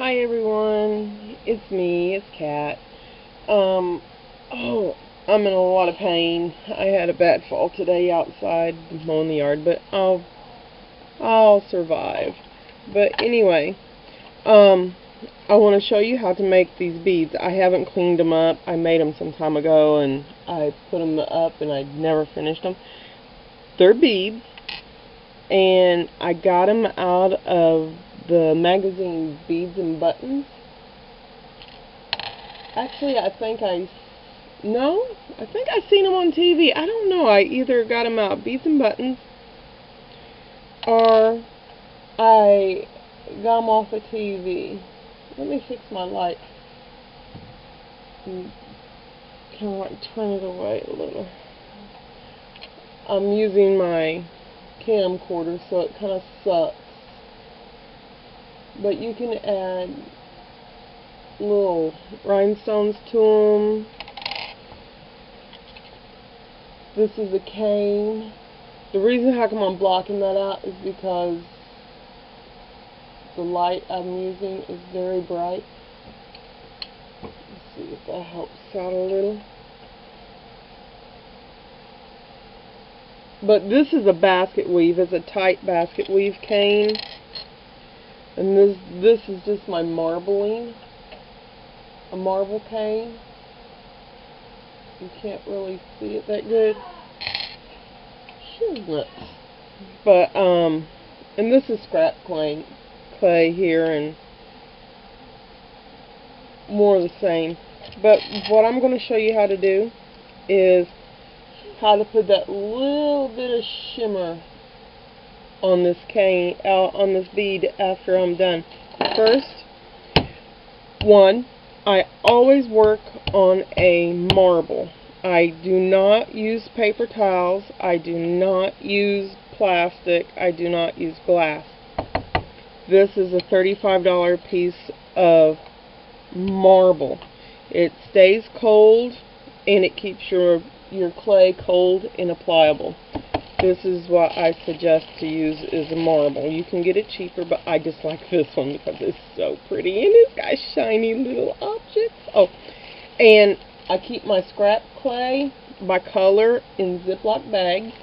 Hi everyone, it's me, it's Kat. I'm in a lot of pain. I had a bad fall today outside mowing the yard, but I'll survive. But anyway, I want to show you how to make these beads. I haven't cleaned them up. I made them some time ago and I put them up and I never finished them. They're beads, and I got them out of the magazine Beads and Buttons. Actually, I think I seen them on TV. I don't know. I either got them out Beads and Buttons or I got them off of TV. Let me fix my light. Kind of like turn it away a little. I'm using my camcorder, so it kind of sucks. But you can add little rhinestones to them. This is a cane. The reason how come I'm blocking that out is because the light I'm using is very bright. Let's see if that helps out a little. But this is a basket weave. It's a tight basket weave cane. And this is just my marbling. A marble cane. You can't really see it that good. She's nuts. But, and this is scrap clay here, and more of the same. But what I'm going to show you how to do is how to put that little bit of shimmer on this cane, on this bead after I'm done. First, I always work on a marble. I do not use paper towels. I do not use plastic. I do not use glass. This is a $35 piece of marble. It stays cold and it keeps your clay cold and pliable. This is what I suggest to use, is a marble. You can get it cheaper, but I just like this one because it's so pretty and it's got shiny little objects. Oh, and I keep my scrap clay by color in Ziploc bags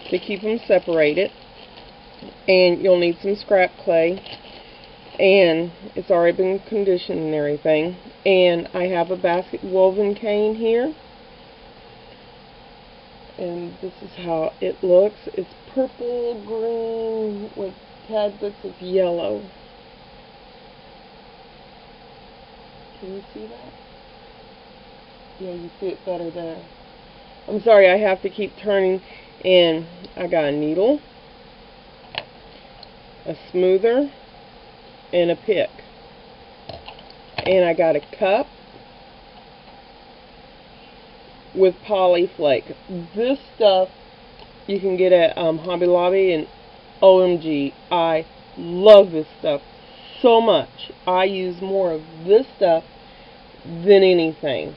to keep them separated. And you'll need some scrap clay, and it's already been conditioned and everything. And I have a basket woven cane here. And this is how it looks. It's purple, green, with tad bits of yellow. Can you see that? Yeah, you see it better there. I'm sorry, I have to keep turning. And I got a needle, a smoother, and a pick. And I got a cup with polyflake. This stuff you can get at Hobby Lobby, and OMG, I love this stuff so much. I use more of this stuff than anything.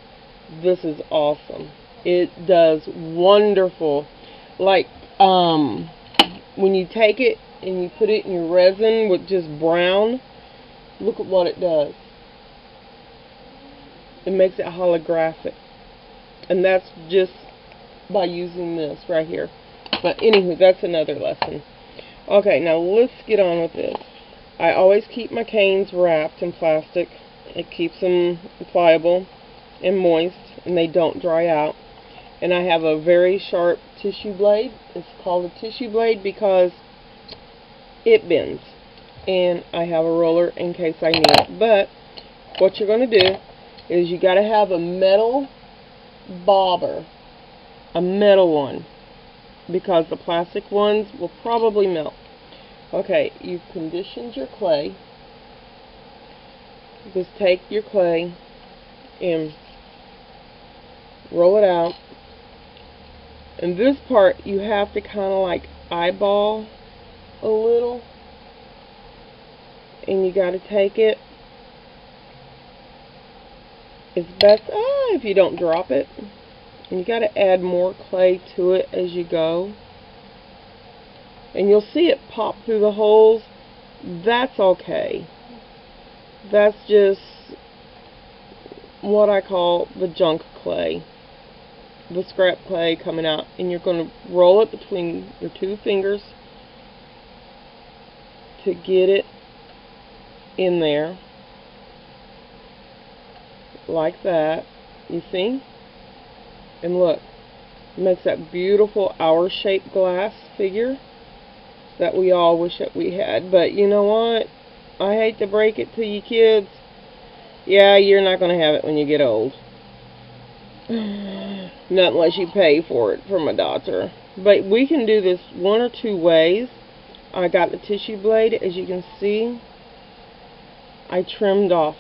This is awesome. It does wonderful. Like when you take it and you put it in your resin with just brown, look at what it does. It makes it holographic. And that's just by using this right here. But anywho, that's another lesson. Okay, now let's get on with this. I always keep my canes wrapped in plastic. It keeps them pliable and moist, and they don't dry out. And I have a very sharp tissue blade. It's called a tissue blade because it bends. And I have a roller in case I need it. But what you're going to do is you got to have a metal bobber, a metal one, because the plastic ones will probably melt. Okay, you've conditioned your clay. Just take your clay and roll it out. And this part you have to kind of like eyeball a little, and you got to take it. It's best if you don't drop it. And you got to add more clay to it as you go. And you'll see it pop through the holes. That's okay. That's just what I call the junk clay, the scrap clay coming out, and you're going to roll it between your two fingers to get it in there, like that. You see? And look, it makes that beautiful hour-shaped glass figure that we all wish that we had. But you know what? I hate to break it to you kids. Yeah, you're not going to have it when you get old. Not unless you pay for it from a doctor. But we can do this one or two ways. I got the tissue blade, as you can see. I trimmed off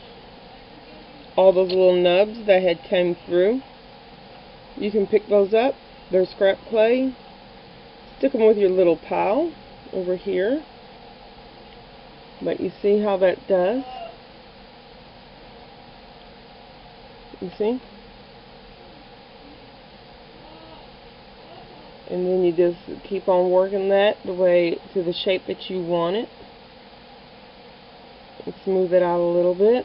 all those little nubs that had come through. You can pick those up. They're scrap clay. Stick them with your little pal over here. But you see how that does? You see? And then you just keep on working that the way to the shape that you want it. And smooth it out a little bit.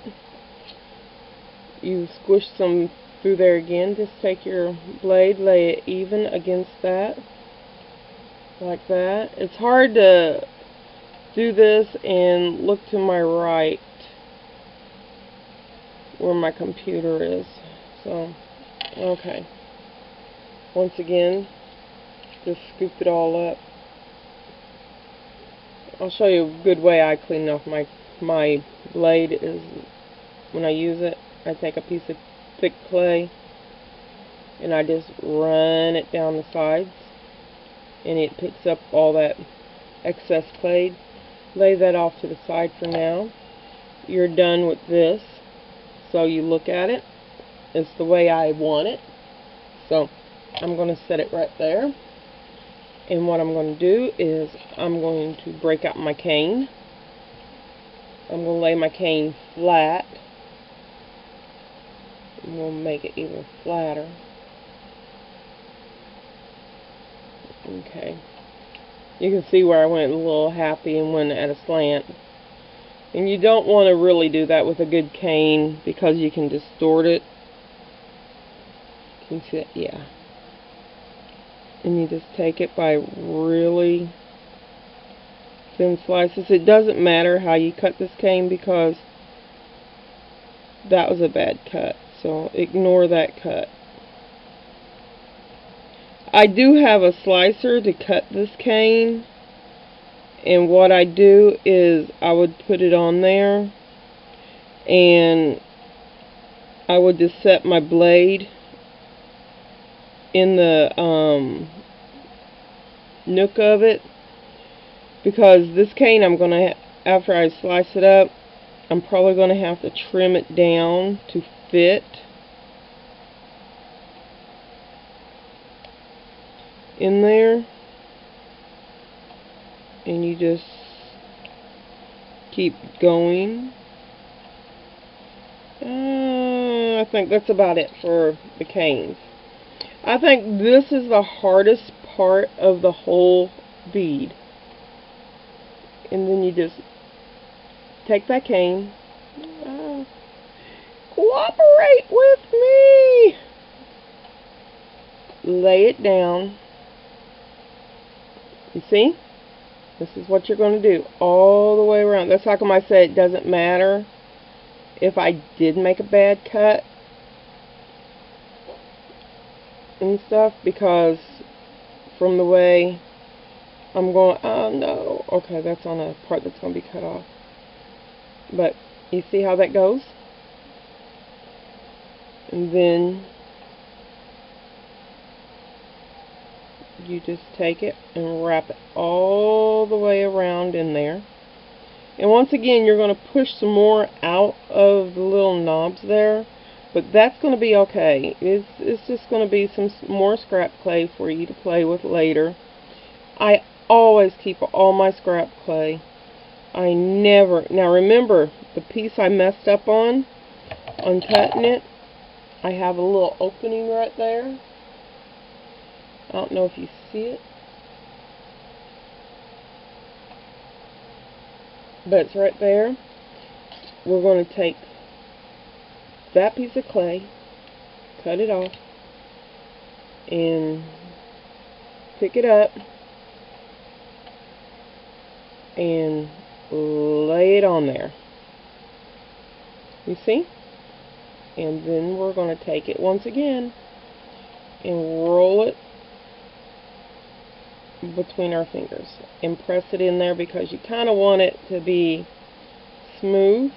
You squish some through there again. Just take your blade, lay it even against that, like that. It's hard to do this and look to my right where my computer is. So, okay. Once again, just scoop it all up. I'll show you a good way I clean off my blade is when I use it. I take a piece of thick clay and I just run it down the sides, and it picks up all that excess clay. Lay that off to the side for now. You're done with this, so you look at it. It's the way I want it. So I'm going to set it right there. And what I'm going to do is I'm going to break out my cane. I'm going to lay my cane flat. I'm going to make it even flatter. Okay. You can see where I went a little happy and went at a slant. And you don't want to really do that with a good cane because you can distort it. Can you see it? Yeah. And you just take it by really thin slices. It doesn't matter how you cut this cane because that was a bad cut. So ignore that cut. I do have a slicer to cut this cane, and what I do is I would put it on there and I would just set my blade in the nook of it, because this cane I'm gonna, after I slice it up, I'm probably gonna have to trim it down to fit in there. And you just keep going. I think that's about it for the canes. I think this is the hardest part of the whole bead. And then you just take that cane. Cooperate with me! Lay it down. You see? This is what you're going to do all the way around. That's how come I say it doesn't matter if I did make a bad cut and stuff, because from the way I'm going, oh no, okay, that's on a part that's going to be cut off. But you see how that goes? And then you just take it and wrap it all the way around in there. And once again, you're going to push some more out of the little knobs there, but that's going to be okay. It's just going to be some more scrap clay for you to play with later. I always keep all my scrap clay. I never, now remember, the piece I messed up on cutting it, I have a little opening right there. I don't know if you see it, but it's right there. we're going to take that piece of clay, cut it off, and pick it up and lay it on there. You see? And then we're going to take it once again and roll it between our fingers and press it in there, because you kind of want it to be smooth.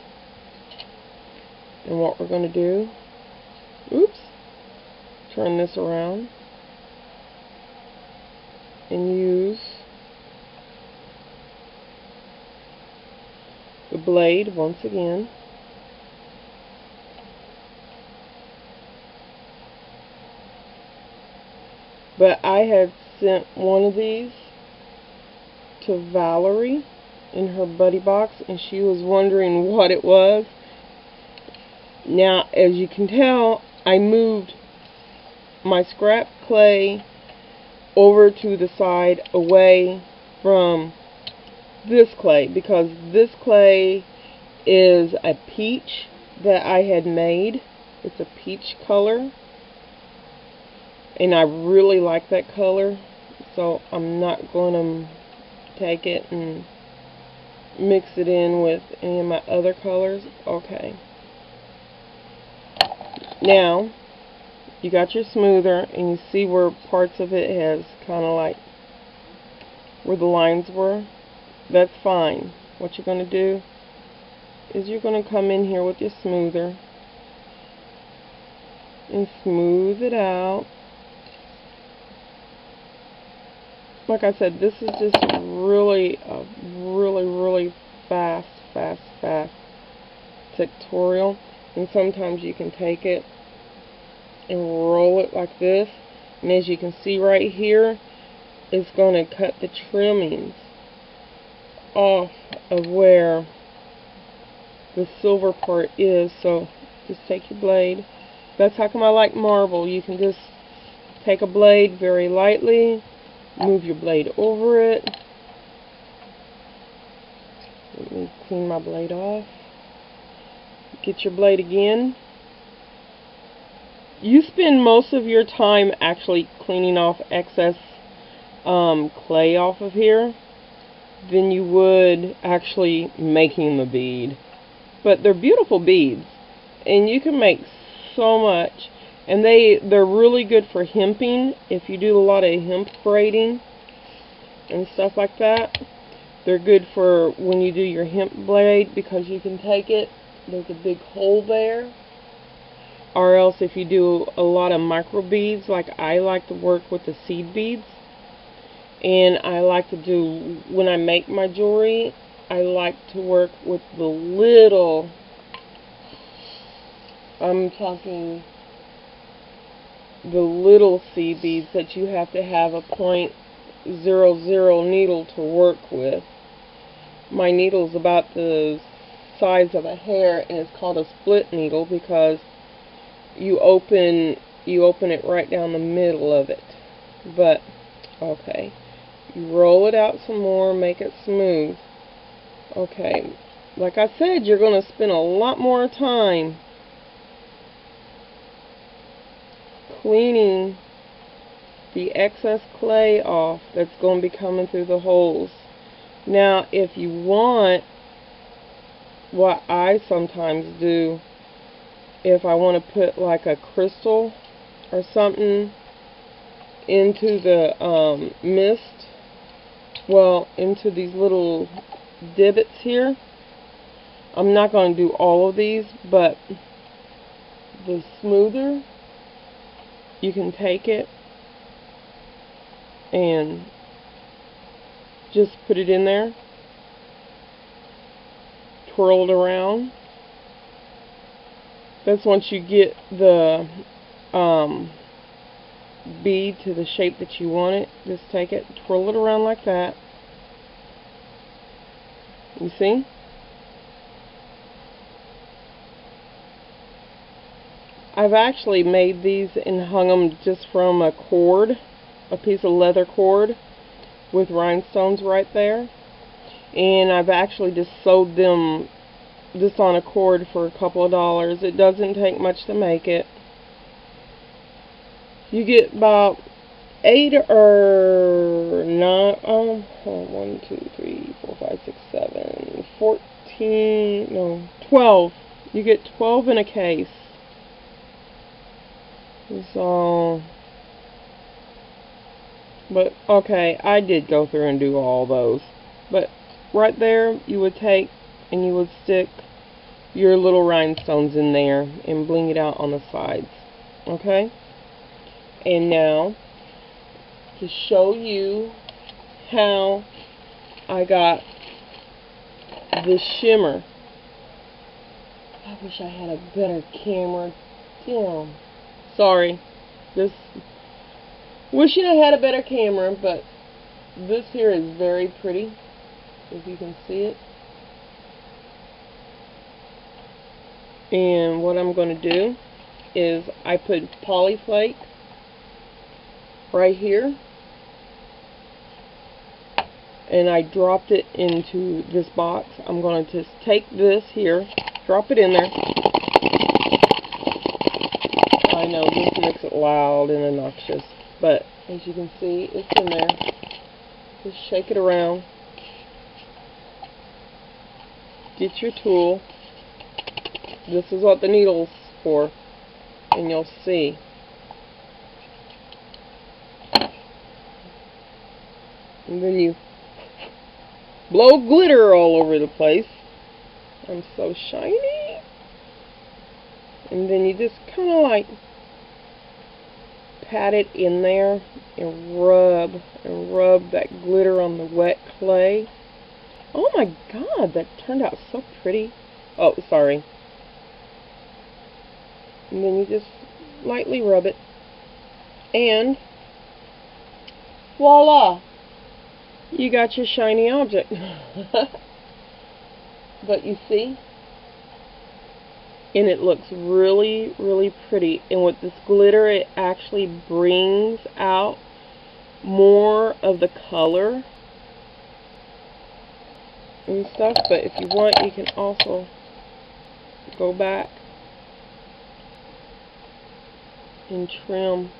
And what we're going to do, oops, turn this around and use the blade once again. But I had sent one of these to Valerie in her buddy box, and she was wondering what it was. Now, as you can tell, I moved my scrap clay over to the side away from this clay, because this clay is a peach that I had made. It's a peach color, and I really like that color, so I'm not going to take it and mix it in with any of my other colors. Okay. Now, you got your smoother, and you see where parts of it has kind of like where the lines were. That's fine. What you're going to do is you're going to come in here with your smoother and smooth it out. Like I said, this is just really a really fast tutorial. And sometimes you can take it and roll it like this, and as you can see right here, it's going to cut the trimmings off of where the silver part is. So just take your blade. That's how come I like marble. You can just take a blade very lightly, move your blade over it. Let me clean my blade off. Get your blade again. You spend most of your time actually cleaning off excess clay off of here than you would actually making the bead. But they're beautiful beads, and you can make so much. And they're really good for hemping. If you do a lot of hemp braiding and stuff like that, they're good for when you do your hemp blade, because you can take it, there's a big hole there. Or else if you do a lot of micro beads, like I like to work with the seed beads, and I like to do, when I make my jewelry, I like to work with the little, I'm talking the little seed beads that you have to have a .00 needle to work with. My needle's about the size of a hair, and it's called a split needle because you open it right down the middle of it. But okay, you roll it out some more, make it smooth. Okay, like I said, you're going to spend a lot more time cleaning the excess clay off that's going to be coming through the holes. Now, if you want, what I sometimes do, if I want to put like a crystal or something into the mist, well, into these little divots here, I'm not going to do all of these, but the smoother, you can take it and just put it in there, twirl it around. That's once you get the bead to the shape that you want it. Just take it, twirl it around like that. You see? I've actually made these and hung them just from a cord, a piece of leather cord with rhinestones right there. And I've actually just sewed them this on a cord for a couple of dollars. It doesn't take much to make it. You get about 8 or 9, 1, 2, 3, 4, 5, 6, 7, 14, no, 12. You get 12 in a case. So, but, okay, I did go through and do all those. But, right there, you would take and you would stick your little rhinestones in there and bling it out on the sides. Okay? And now, to show you how I got the shimmer. I wish I had a better camera. Damn. Sorry. Wishing I had a better camera, but this here is very pretty. If you can see it. And what I'm going to do is I put polyflake right here, and I dropped it into this box. I'm going to just take this here, drop it in there. I know this makes it loud and obnoxious, but as you can see, it's in there. Just shake it around. Get your tool. This is what the needle's for, and you'll see. And then you blow glitter all over the place. I'm so shiny. And then you just kind of like pat it in there and rub that glitter on the wet clay. Oh my god, that turned out so pretty. Oh, sorry. And then you just lightly rub it. And voila! You got your shiny object. But you see? And it looks really, really pretty. And with this glitter, it actually brings out more of the color and stuff. But if you want, you can also go back and trim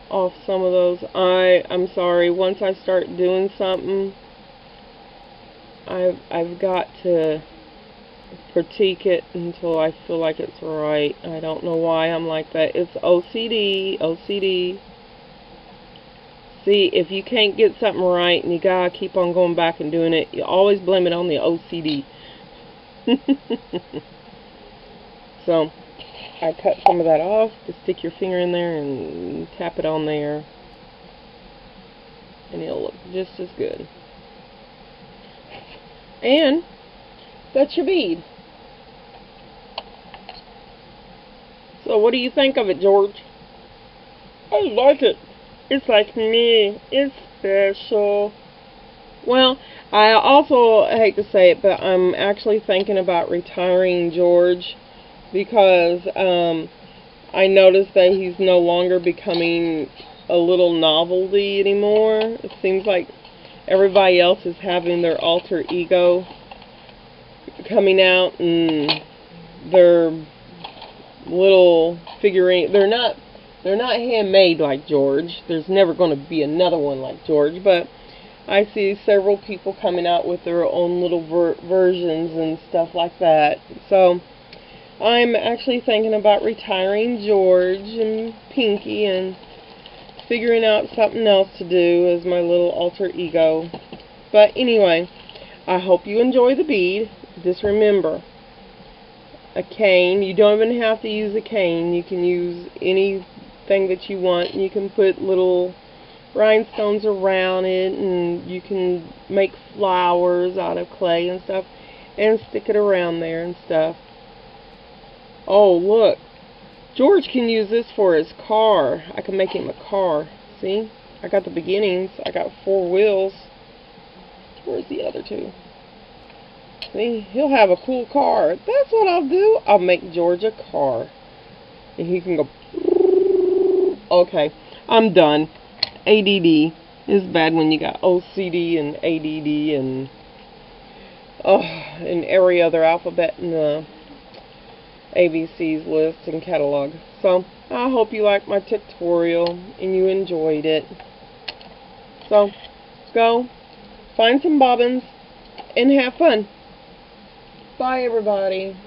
off some of those. I'm sorry, once I start doing something, I've got to critique it until I feel like it's right. I don't know why I'm like that. It's OCD. See, if you can't get something right and you gotta keep on going back and doing it, you always blame it on the OCD. So, I cut some of that off. Just stick your finger in there and tap it on there, and it'll look just as good. And that's your bead. So what do you think of it, George? I like it. It's like me. It's special. Well, I also hate to say it, but I'm actually thinking about retiring George, because I noticed that he's no longer becoming a little novelty anymore. It seems like everybody else is having their alter ego coming out, and their little figurine. They're not handmade like George. There's never going to be another one like George, but I see several people coming out with their own little versions and stuff like that. So I'm actually thinking about retiring George and Pinky and figuring out something else to do as my little alter ego. But anyway, I hope you enjoy the bead. Just remember, a cane. You don't even have to use a cane. You can use anything that you want. You can put little rhinestones around it, and you can make flowers out of clay and stuff, and stick it around there and stuff. Oh, look. George can use this for his car. I can make him a car. See? I got the beginnings. I got 4 wheels. Where's the other 2? See? He'll have a cool car. That's what I'll do. I'll make George a car. And he can go... Okay. I'm done. ADD is bad when you got OCD and ADD and and every other alphabet in the ABC's list and catalog. So, I hope you liked my tutorial and you enjoyed it. So, go find some bobbins and have fun. Bye, everybody.